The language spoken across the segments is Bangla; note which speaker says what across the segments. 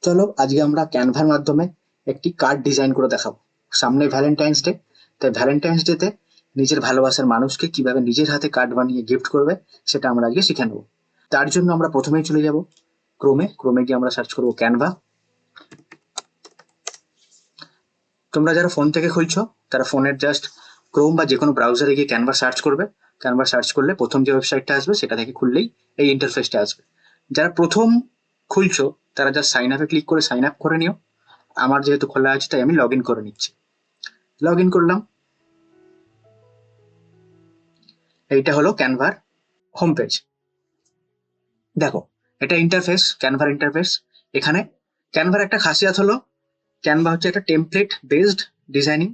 Speaker 1: চলো আজকে আমরা ক্যানভার মাধ্যমে একটি কার্ড ডিজাইন করে দেখাবো। সামনে ভ্যালেন্টাইন্স ডে, তাই ভ্যালেন্টাইন্স ডেতে নিজের ভালোবাসার মানুষকে কিভাবে নিজের হাতে কার্ড বানিয়ে গিফট করবে সেটা আমরা আজকে শিখে নেবো। তার জন্য আমরা প্রথমেই চলে যাব ক্রোমে গিয়ে আমরা সার্চ করবো ক্যানভা। তোমরা যারা ফোন থেকে খুলছো তারা ফোনের জাস্ট ক্রোম বা যে কোনো ব্রাউজারে গিয়ে ক্যানভা সার্চ করবে। ক্যানভা সার্চ করলে প্রথম যে ওয়েবসাইটটা আসবে সেটা থেকে খুললেই এই ইন্টারফেসটা আসবে। যারা প্রথম খুলছো তারা জাস্ট সাইন আপে ক্লিক করে সাইন আপ করে নিও। আমার যেহেতু খোলা আছে তাই আমি লগ ইন করে নিচ্ছি। লগ ইন করলাম। এইটা হলো ক্যানভার হোম পেজ। দেখো, এটা ইন্টারফেস, ক্যানভার ইন্টারফেস। এখানে ক্যানভার একটা খাসিয়াত হলো, ক্যানভা হচ্ছে একটা টেমপ্লেট বেসড ডিজাইনিং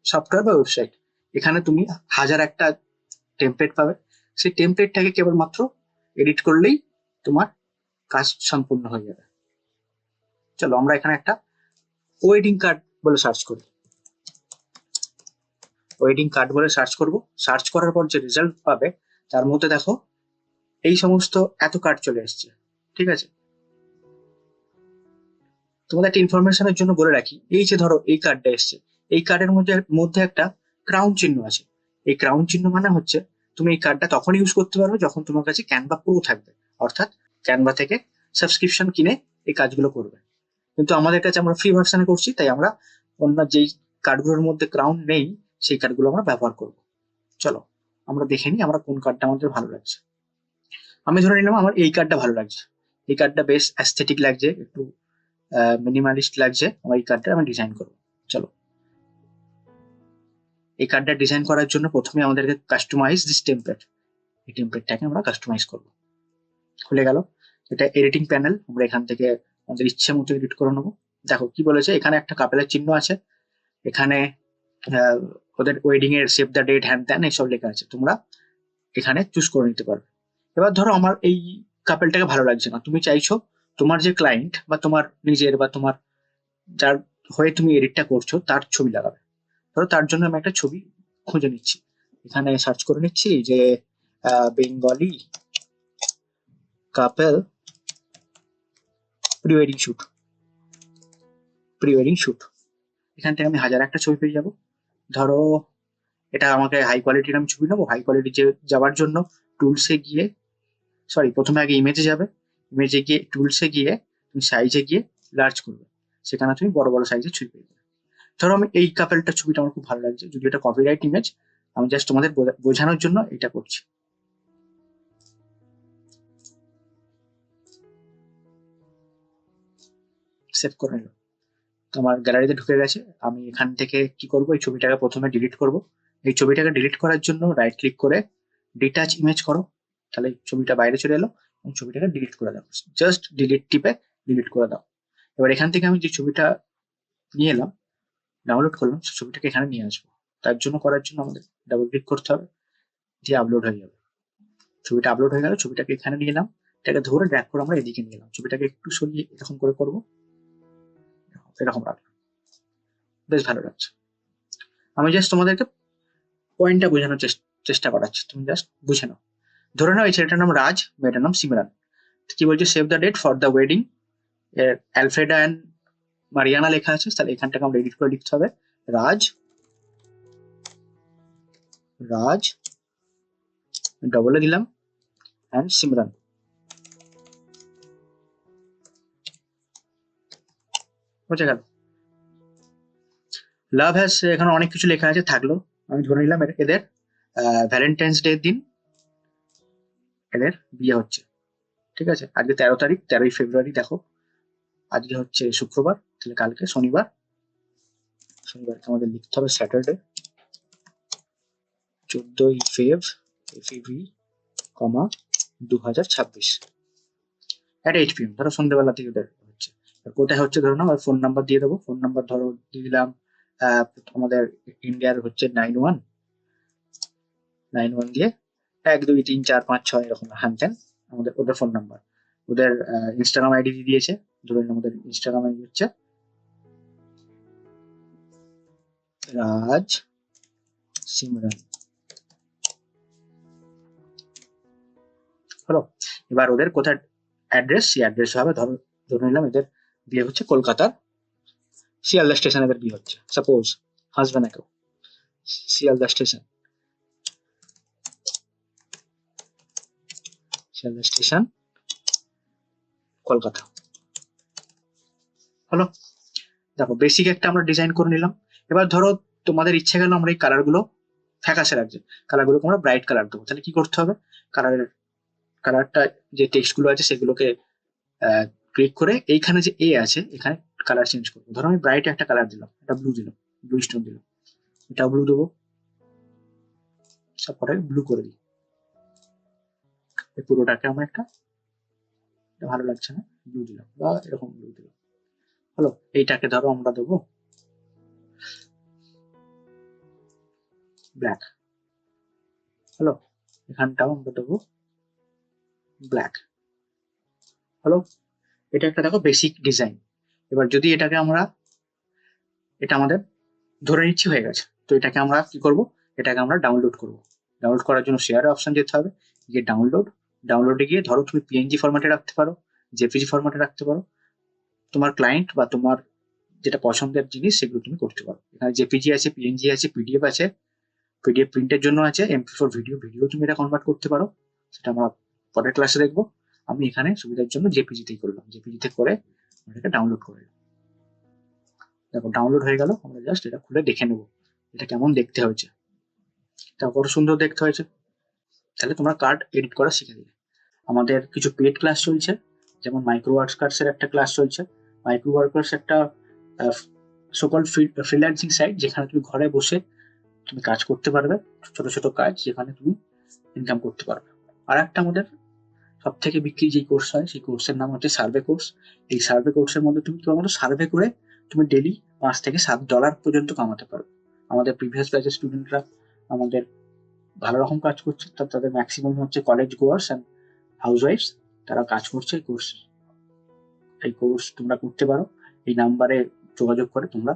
Speaker 1: সফটওয়্যার বা ওয়েবসাইট। এখানে তুমি হাজার একটা টেমপ্লেট পাবে, সেই টেমপ্লেটটাকে কেবলমাত্র এডিট করলেই তোমার কাজ সম্পূর্ণ হয়ে যাবে। চলো আমরা এখানে একটা ওয়েডিং কার্ড বলে সার্চ করি। ওয়েডিং কার্ড বলে সার্চ করব। সার্চ করার পর যে রেজাল্ট পাবে তার মধ্যে দেখো এই সমস্ত এত কার্ড চলে এসছে। ঠিক আছে, তোমাদের একটা ইনফরমেশনের জন্য বলে রাখি, এই যে ধরো এই কার্ডটা এসছে, এই কার্ডের মধ্যে মধ্যে একটা ক্রাউন চিহ্ন আছে। এই ক্রাউন চিহ্ন মানে হচ্ছে তুমি এই কার্ডটা তখন ইউজ করতে পারবে যখন তোমার কাছে ক্যানভা প্রো থাকবে, অর্থাৎ ক্যানভা থেকে সাবস্ক্রিপশন কিনে এই কাজগুলো করবে। কিন্তু আমাদের কাছে আমরা ফ্রি ভার্সনে করছি, তাই আমরা অন্য যেই কার্ডগুলোর মধ্যে ক্রাউন নেই সেই কার্ডগুলো আমরা ব্যবহার করব। চলো আমরা দেখে নিই আমরা কোন কার্ডটা আমাদের ভালো লাগছে। আমি ধরে নিলাম আমার এই কার্ডটা ভালো লাগছে। এই কার্ডটা বেশ অ্যাস্থেটিক লাগছে, একটু মিনিমালিস্ট লাগছে। আমার এই কার্ডটা আমি ডিজাইন করবো। চলো, এই কার্ডটা ডিজাইন করার জন্য প্রথমে আমাদেরকে কাস্টমাইজ দিস টেমপ্লেট, এই টেমপ্লেটটাকে আমরা কাস্টমাইজ করব। খুলে গেল, এটা এডিটিং প্যানেল। আমরা এখান থেকে আমাদের ইচ্ছে মতো এডিট করে নেবো। দেখো কি বলেছে, এখানে একটা কাপেলের চিহ্ন আছে, এখানে ওদের ওয়েডিং এর সেভ দ্য ডেট হ্যান ত্যান এইসব লেখা আছে, তোমরা এখানে চুজ করে নিতে পারবে। এবার ধরো আমার এই কাপেলটাকে ভালো লাগছে না, তুমি চাইছো তোমার যে ক্লায়েন্ট বা তোমার নিজের বা তোমার যার হয়ে তুমি এডিটটা করছো তার ছবি লাগাবে। ধরো তার জন্য আমি একটা ছবি খুঁজে নিচ্ছি, এখানে সার্চ করে নিচ্ছি যে Bengali couple pre wedding shoot, pre wedding shoot. এখান থেকে আমি হাজার একটা ছবি পেয়ে যাবো। ধরো এটা আমাকে হাই কোয়ালিটির আমি ছবি নেবো, হাই কোয়ালিটি যাওয়ার জন্য টুলসে গিয়ে, সরি প্রথমে আগে ইমেজে যাবে, ইমেজে গিয়ে টুলসে গিয়ে তুমি সাইজে গিয়ে লার্জ করবে, সেখানে তুমি বড় বড় সাইজের ছবি পেয়ে যাবে। ধরো আমি এই কাপেলটার ছবিটা আমার খুব ভালো লাগছে, যদি এটা কপিরাইট ইমেজ, আমি জাস্ট তোমাদের বোঝানোর জন্য এটা করছি। সেভ করে নিল, তোমার গ্যালারিতে ঢুকে গেছে। আমি এখান থেকে কি করব, এই ছবিটাকে প্রথমে ডিলিট করব। এই ছবিটাকে ডিলিট করার জন্য রাইট ক্লিক করে ডিটাচ ইমেজ করো, তাহলে ছবিটা বাইরে চলে এলো এবং ছবিটাকে ডিলিট করে দাও। জাস্ট ডিলিট টিপে ডিলিট করে দাও। এবার এখান থেকে আমি যে ছবিটা নিয়ে এলাম, ডাউনলোড করলাম, সেই ছবিটাকে এখানে নিয়ে আসবো। তার জন্য করার জন্য আমাদের ডাবল ক্লিক করতে হবে, দিয়ে আপলোড হয়ে যাবে। ছবিটা আপলোড হয়ে গেল, ছবিটাকে এখানে নিয়ে এলাম, এটাকে ধরে ড্র্যাগ করে আমরা এদিকে নিয়ে এলাম, ছবিটাকে একটু সরিয়ে এরকম করে করবো, এরকম রাখলাম, বেশ ভালো লাগছে। আমি জাস্ট তোমাদেরকে পয়েন্টটা বোঝানোর চেষ্টা করাচ্ছি, তুমি জাস্ট বুঝে নাও। ধরে নাও এই ছেলেটার নাম রাজ, মেয়েটার নাম সিমরান। কি বলছে, save the date for the wedding, Alfreda and Mariana লেখা আছে, তাহলে এখানটাকে আমরা এডিট করে লিখতে হবে রাজ, রাজ ডবলে দিলাম অ্যান্ড সিমরান। বুঝে গেল? লাভ হ্যাজ, এখানে অনেক কিছু লেখা আছে, থাকলো। আমি ধরে নিলাম এদের ভ্যালেন্টাইন্স ডে দিন এদের বিয়ে হচ্ছে। ঠিক আছে, আজকে 13 তারিখ, 13ই ফেব্রুয়ারি। দেখো আজকে হচ্ছে শুক্রবার, তাহলে কালকে শনিবার, শনিবারকে আমাদের লিখতে হবে Saturday, 14ই February, comma 2026 at 8 PM। ধরো সন্ধ্যেবেলা থেকে ওদের হচ্ছে। কোথায় হচ্ছে ধরো না, আর ফোন নাম্বার দিয়ে দেবো। ফোন নাম্বার ধরো দিয়ে দিলাম আমাদের ইন্ডিয়ার হচ্ছে 91 দিয়ে 1 2 3 4 5 6 এরকম হ্যান ত্যান আমাদের ওদের ফোন নাম্বার। ওদের ইনস্টাগ্রাম আইডি দিয়ে দিয়েছে, ধরুন আমাদের ইনস্টাগ্রাম আইডি হচ্ছে রাজ সিমরান। হলো, এবার ওদের কোথায় অ্যাড্রেস, সেই অ্যাড্রেস হবে ধরো, ধরে নিলাম এদের বিয়ে হচ্ছে কলকাতার শিয়ালদা স্টেশনে এদের বিয়ে হচ্ছে, সাপোজ হাজবেন্ড একেও শিয়ালদা স্টেশন, শিয়ালদা স্টেশন কলকাতা। হলো, দেখো বেসিক একটা আমরা ডিজাইন করে নিলাম। এবার ধরো তোমাদের ইচ্ছে গেল আমরা এই কালার গুলো ফ্যাকাশে রাখছি, কালার গুলোকে আমরা ব্রাইট কালার দেবো, তাহলে কি করতে হবে, কালারটা যে টেক্সট গুলো আছে সেগুলোকে ক্লিক করে এইখানে যে এ আছে এখানে কালার চেঞ্জ করবো। ধরো আমি ব্রাইট একটা কালার দিলাম, এটা ব্লু দিলাম, ব্লু স্টোন দিলাম, এটা ব্লু দেবো, তারপরে ব্লু করে দিই, এই পুরোটাকে আমরা একটা, ভালো লাগছে না, ব্লু দিলাম বা এরকম ব্লু দিলাম। হলো, এইটাকে ধরো আমরা দেবো ব্ল্যাক। হলো, এখানটাও আমরা দেবো ব্ল্যাক। হলো, এটা একটা দেখো বেসিক ডিজাইন। এবার যদি এটাকে আমরা, এটা আমাদের ধরে নিচ্ছি হয়ে গেছে, তো এটাকে আমরা কি করব, এটাকে আমরা ডাউনলোড করব। ডাউনলোড করার জন্য শেয়ার অপশন যেতে হবে, গিয়ে ডাউনলোডে গিয়ে ধরো তুমি পিএনজি ফরম্যাটে রাখতে পারো, জেপিজি ফরম্যাটে রাখতে পারো, তোমার ক্লায়েন্ট বা তোমার যেটা পছন্দের জিনিস সেগুলো তুমি করতে পারো। এখানে জেপিজি আছে, পিএনজি আছে, পিডিএফ আছে, পিডিএফ প্রিন্টের জন্য আছে, এমপি4 ভিডিও তুমি এটা কনভার্ট করতে পারো, সেটা আমরা পরের ক্লাসে দেখবো। আমি এখানে সুবিধার জন্য জেপিজিতেই করলাম, জেপিজিতে করে এটাকে ডাউনলোড করে নিলাম। দেখো ডাউনলোড হয়ে গেল, আমরা জাস্ট এটা খুলে দেখে নেবো এটা কেমন দেখতে হয়েছে, এটা কত সুন্দর দেখতে হয়েছে। তাহলে তোমরা কার্ড এডিট করা শিখে দিলে। আমাদের কিছু পেড ক্লাস চলছে, যেমন মাইক্রো ওয়ার্কার্স এর একটা ক্লাস চলছে। মাইক্রো ওয়ার্কার্স একটা সকল ফ্রিল্যান্সিং সাইট, যেখানে তুমি ঘরে বসে তুমি কাজ করতে পারবে, ছোট ছোট কাজ যেখানে তুমি ইনকাম করতে পারবে। আর একটা আমাদের সব থেকে বিক্রি যে কোর্স হয়, সেই কোর্সের নাম হচ্ছে সার্ভে কোর্স। এই সার্ভে কোর্সের মধ্যে তুমি তোমার মতো সার্ভে করে তুমি ডেলি $5 থেকে $7 পর্যন্ত কামাতে পারবে। আমাদের প্রিভিয়াস ব্যাচের স্টুডেন্টরা আমাদের ভালো রকম কাজ করছে, তাদের ম্যাক্সিমাম হচ্ছে college goers and house wife's, তারা কাজ করছে। এই কোর্স তোমরা করতে পারো, এই নাম্বারে যোগাযোগ করে তোমরা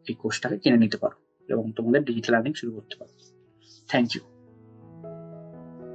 Speaker 1: এই কোর্সটাকে কিনে নিতে পারো এবং তোমাদের ডিজিটাল আর্নিং শুরু করতে পারো। Thank you.